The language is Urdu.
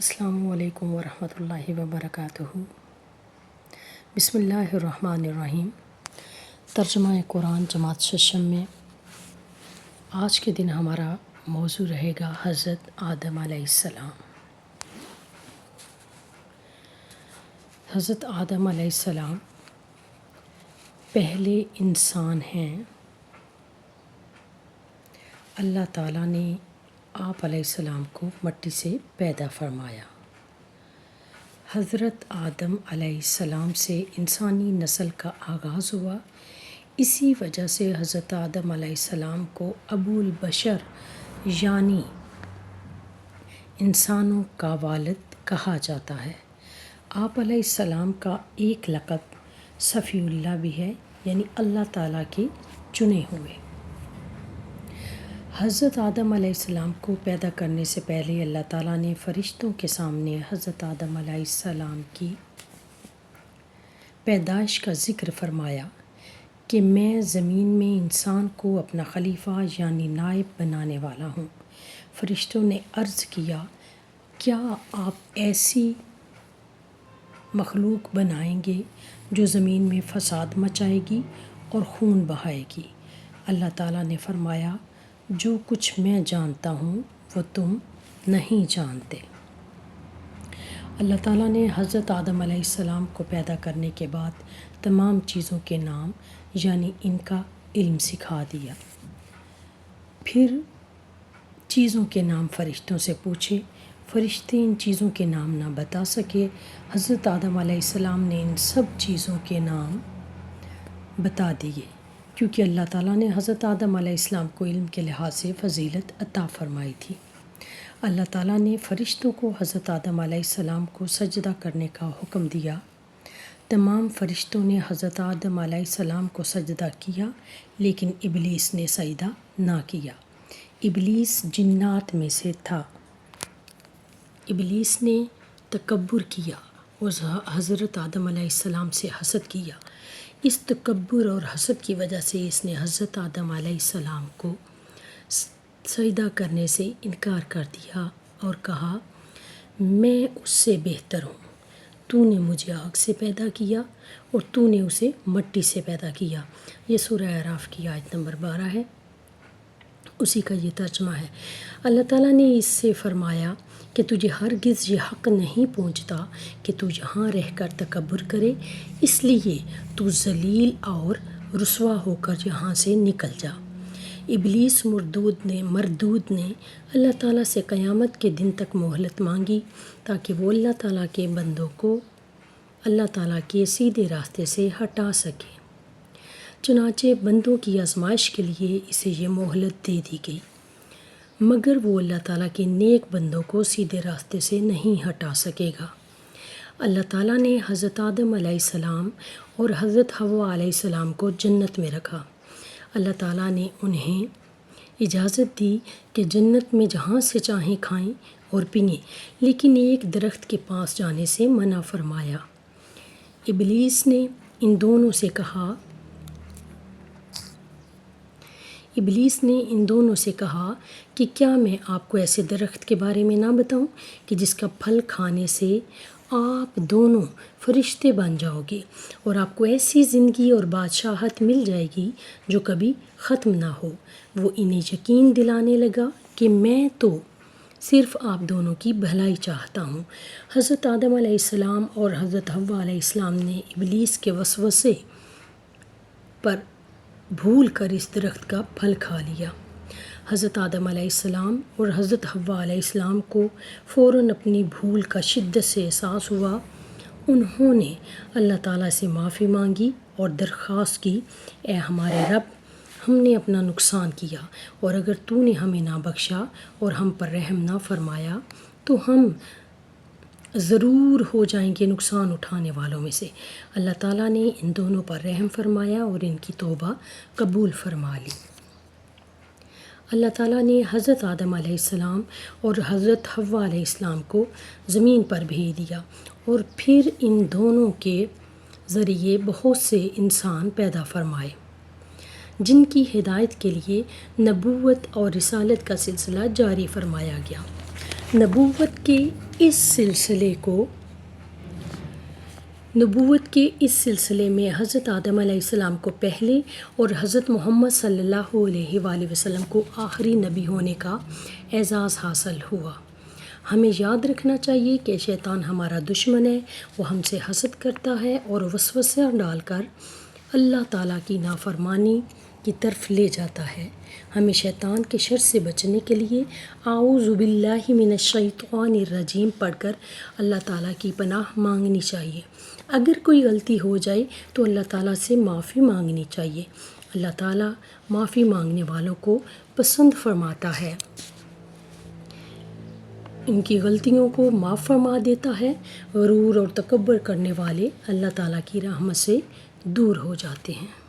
السلام علیکم ورحمۃ اللہ وبرکاتہ۔ بسم اللہ الرحمن الرحیم۔ ترجمہ قرآن جماعت ششم میں آج کے دن ہمارا موضوع رہے گا حضرت آدم علیہ السلام۔ حضرت آدم علیہ السلام پہلے انسان ہیں۔ اللہ تعالیٰ نے آپ علیہ السلام کو مٹی سے پیدا فرمایا۔ حضرت آدم علیہ السلام سے انسانی نسل کا آغاز ہوا۔ اسی وجہ سے حضرت آدم علیہ السلام کو ابو البشر یعنی انسانوں کا والد کہا جاتا ہے۔ آپ علیہ السلام کا ایک لقب صفی اللہ بھی ہے، یعنی اللہ تعالیٰ کے چنے ہوئے۔ حضرت آدم علیہ السلام کو پیدا کرنے سے پہلے اللہ تعالیٰ نے فرشتوں کے سامنے حضرت آدم علیہ السلام کی پیدائش کا ذکر فرمایا کہ میں زمین میں انسان کو اپنا خلیفہ یعنی نائب بنانے والا ہوں۔ فرشتوں نے عرض کیا، کیا آپ ایسی مخلوق بنائیں گے جو زمین میں فساد مچائے گی اور خون بہائے گی؟ اللہ تعالیٰ نے فرمایا، جو کچھ میں جانتا ہوں وہ تم نہیں جانتے۔ اللہ تعالیٰ نے حضرت آدم علیہ السلام کو پیدا کرنے کے بعد تمام چیزوں کے نام یعنی ان کا علم سکھا دیا۔ پھر چیزوں کے نام فرشتوں سے پوچھے۔ فرشتے ان چیزوں کے نام نہ بتا سکے۔ حضرت آدم علیہ السلام نے ان سب چیزوں کے نام بتا دیے، کیونکہ اللہ تعالیٰ نے حضرت آدم علیہ السلام کو علم کے لحاظ سے فضیلت عطا فرمائی تھی۔ اللہ تعالیٰ نے فرشتوں کو حضرت آدم علیہ السلام کو سجدہ کرنے کا حکم دیا۔ تمام فرشتوں نے حضرت آدم علیہ السلام کو سجدہ کیا، لیکن ابلیس نے سجدہ نہ کیا۔ ابلیس جنات میں سے تھا۔ ابلیس نے تکبر کیا اور حضرت آدم علیہ السلام سے حسد کیا۔ اس تکبر اور حسد کی وجہ سے اس نے حضرت آدم علیہ السلام کو سجدہ کرنے سے انکار کر دیا اور کہا، میں اس سے بہتر ہوں۔ تو نے مجھے آگ سے پیدا کیا اور تو نے اسے مٹی سے پیدا کیا۔ یہ سورہ اعراف کی آیت نمبر 12 ہے، اسی کا یہ ترجمہ ہے۔ اللہ تعالیٰ نے اس سے فرمایا کہ تجھے ہرگز یہ حق نہیں پہنچتا کہ تو یہاں رہ کر تکبر کرے، اس لیے تو ذلیل اور رسوا ہو کر یہاں سے نکل جا۔ ابلیس مردود نے اللہ تعالیٰ سے قیامت کے دن تک مہلت مانگی تاکہ وہ اللہ تعالیٰ کے بندوں کو اللہ تعالیٰ کے سیدھے راستے سے ہٹا سکے۔ چنانچہ بندوں کی آزمائش کے لیے اسے یہ مہلت دے دی گئی، مگر وہ اللہ تعالیٰ کے نیک بندوں کو سیدھے راستے سے نہیں ہٹا سکے گا۔ اللہ تعالیٰ نے حضرت آدم علیہ السلام اور حضرت حوا علیہ السلام کو جنت میں رکھا۔ اللہ تعالیٰ نے انہیں اجازت دی کہ جنت میں جہاں سے چاہیں کھائیں اور پئیں، لیکن ایک درخت کے پاس جانے سے منع فرمایا۔ ابلیس نے ان دونوں سے کہا کہ کیا میں آپ کو ایسے درخت کے بارے میں نہ بتاؤں کہ جس کا پھل کھانے سے آپ دونوں فرشتے بن جاؤ گے اور آپ کو ایسی زندگی اور بادشاہت مل جائے گی جو کبھی ختم نہ ہو۔ وہ انہیں یقین دلانے لگا کہ میں تو صرف آپ دونوں کی بھلائی چاہتا ہوں۔ حضرت آدم علیہ السلام اور حضرت حوا علیہ السلام نے ابلیس کے وسوسے پر بھول کر اس درخت کا پھل کھا لیا۔ حضرت آدم علیہ السلام اور حضرت حوا علیہ السلام کو فوراً اپنی بھول کا شدت سے احساس ہوا۔ انہوں نے اللہ تعالیٰ سے معافی مانگی اور درخواست کی، اے ہمارے رب، ہم نے اپنا نقصان کیا، اور اگر تو نے ہمیں نہ بخشا اور ہم پر رحم نہ فرمایا تو ہم ضرور ہو جائیں گے نقصان اٹھانے والوں میں سے۔ اللہ تعالیٰ نے ان دونوں پر رحم فرمایا اور ان کی توبہ قبول فرما لی۔ اللہ تعالیٰ نے حضرت آدم علیہ السلام اور حضرت حوا علیہ السلام کو زمین پر بھیج دیا، اور پھر ان دونوں کے ذریعے بہت سے انسان پیدا فرمائے جن کی ہدایت کے لیے نبوت اور رسالت کا سلسلہ جاری فرمایا گیا۔ نبوت کے اس سلسلے کو نبوت کے اس سلسلے میں حضرت آدم علیہ السلام کو پہلے اور حضرت محمد صلی اللہ علیہ وآلہ وسلم کو آخری نبی ہونے کا اعزاز حاصل ہوا۔ ہمیں یاد رکھنا چاہیے کہ شیطان ہمارا دشمن ہے، وہ ہم سے حسد کرتا ہے اور وسوسہ ڈال کر اللہ تعالیٰ کی نافرمانی کی طرف لے جاتا ہے۔ ہمیں شیطان کے شر سے بچنے کے لیے اعوذ باللہ من الشیطان الرجیم پڑھ کر اللہ تعالیٰ کی پناہ مانگنی چاہیے۔ اگر کوئی غلطی ہو جائے تو اللہ تعالیٰ سے معافی مانگنی چاہیے۔ اللہ تعالیٰ معافی مانگنے والوں کو پسند فرماتا ہے، ان کی غلطیوں کو معاف فرما دیتا ہے۔ غرور اور تکبر کرنے والے اللہ تعالیٰ کی رحمت سے دور ہو جاتے ہیں۔